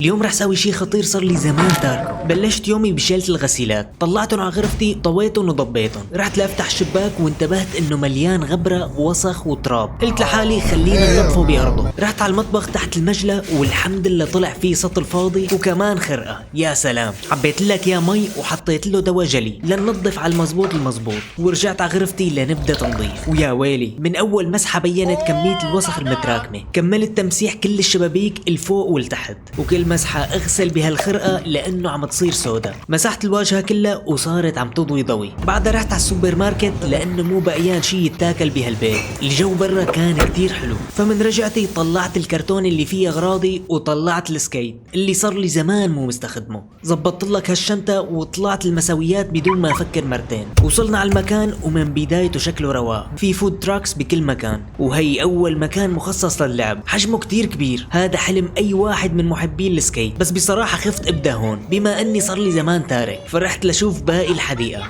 اليوم رح سوي شي خطير صار لي زمان تاركه. بلشت يومي بشيلة الغسيلات، طلعتهم على غرفتي، طويتهم وضبيتهم. رحت لافتح الشباك وانتبهت انه مليان غبرة ووسخ وتراب. قلت لحالي خلينا ننظفه بأرضه. رحت على المطبخ تحت المجلة والحمد لله طلع فيه سطل فاضي وكمان خرقة. يا سلام، عبيت لك يا مي وحطيت له دواء جلي لننظف على المزبوط ورجعت على غرفتي لنبدا تنظيف. ويا ويلي، من اول مسحة بينت كمية الوسخ المتراكمة. كملت تمسيح كل الشبابيك الفوق والتحت، وكل مسحة اغسل بهالخرقة لانه عم تصير سودا. مسحت الواجهة كلها وصارت عم تضوي ضوي. بعدها رحت على السوبر ماركت لانه مو بقيان شي يتاكل بهالبيت. الجو برا كان كتير حلو، فمن رجعتي طلعت الكرتون اللي فيه اغراضي وطلعت السكيت اللي صار لي زمان مو مستخدمه. زبطت لك هالشنطة وطلعت المساويات بدون ما افكر مرتين. وصلنا على المكان ومن بدايته شكله رواق، في فود تراكس بكل مكان، وهي اول مكان مخصص للعب. حجمه كتير كبير، هذا حلم اي واحد من محبين السكيت. بس بصراحة خفت ابدا هون بما اني صار لي زمان تارك، فرحت لشوف باقي الحديقة.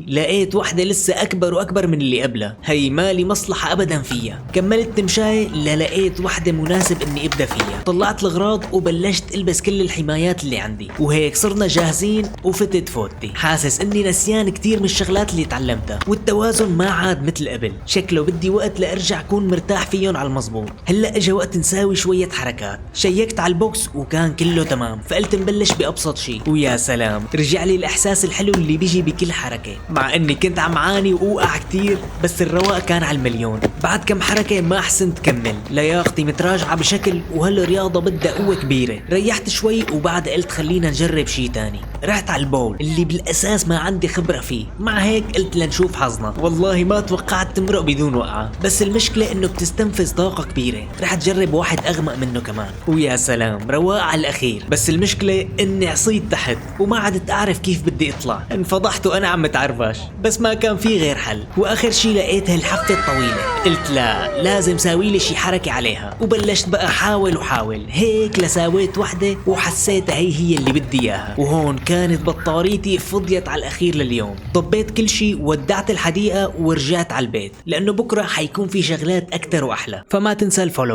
لقيت واحدة لسه اكبر واكبر من اللي قبلها. هي مالي مصلحة ابدا فيها. كملت تمشاي لقيت واحدة مناسب اني ابدا فيها. طلعت الاغراض وبلشت البس كل الحمايات اللي عندي، وهيك صرنا جاهزين. وفتت فوتي حاسس اني نسيان كتير من الشغلات اللي تعلمتها، والتوازن ما عاد مثل قبل. شكله بدي وقت لارجع اكون مرتاح فيهم على المزبوط. هلا اجا وقت نساوي شوية حركات. شيكت على البوكس وكان كله تمام، فقلت نبلش بأبسط شيء. ويا سلام، رجع لي الإحساس الحلو اللي بيجي بكل حركة. مع إني كنت عم عاني وأوقع كتير، بس الرواق كان على المليون. بعد كم حركة ما حسنت كمل، لياقتي متراجعة بشكل، وهالرياضة بدها قوة كبيرة. ريحت شوي وبعد قلت خلينا نجرب شيء تاني. رحت على البول اللي بالأساس ما عندي خبرة فيه، مع هيك قلت لنشوف حظنا. والله ما توقعت تمرق بدون وقعة، بس المشكلة إنه بتستنفذ طاقة كبيرة. رحت جرب واحد أغمق منه كمان، ويا سلام، رواق على الأخير. بس المشكلة اني عصيت تحت وما عدت اعرف كيف بدي اطلع. انفضحت وانا عم متعرفش، بس ما كان في غير حل. واخر شي لقيت هالحفة الطويلة. قلت لا، لازم ساوي لي شي حركة عليها. وبلشت بقى حاول هيك لساويت وحدة وحسيتها هي اللي بدي اياها. وهون كانت بطاريتي فضيت على الاخير لليوم. طبيت كل شي، ودعت الحديقة ورجعت على البيت، لانه بكرة حيكون في شغلات اكتر واحلى. فما تنسى الفولو.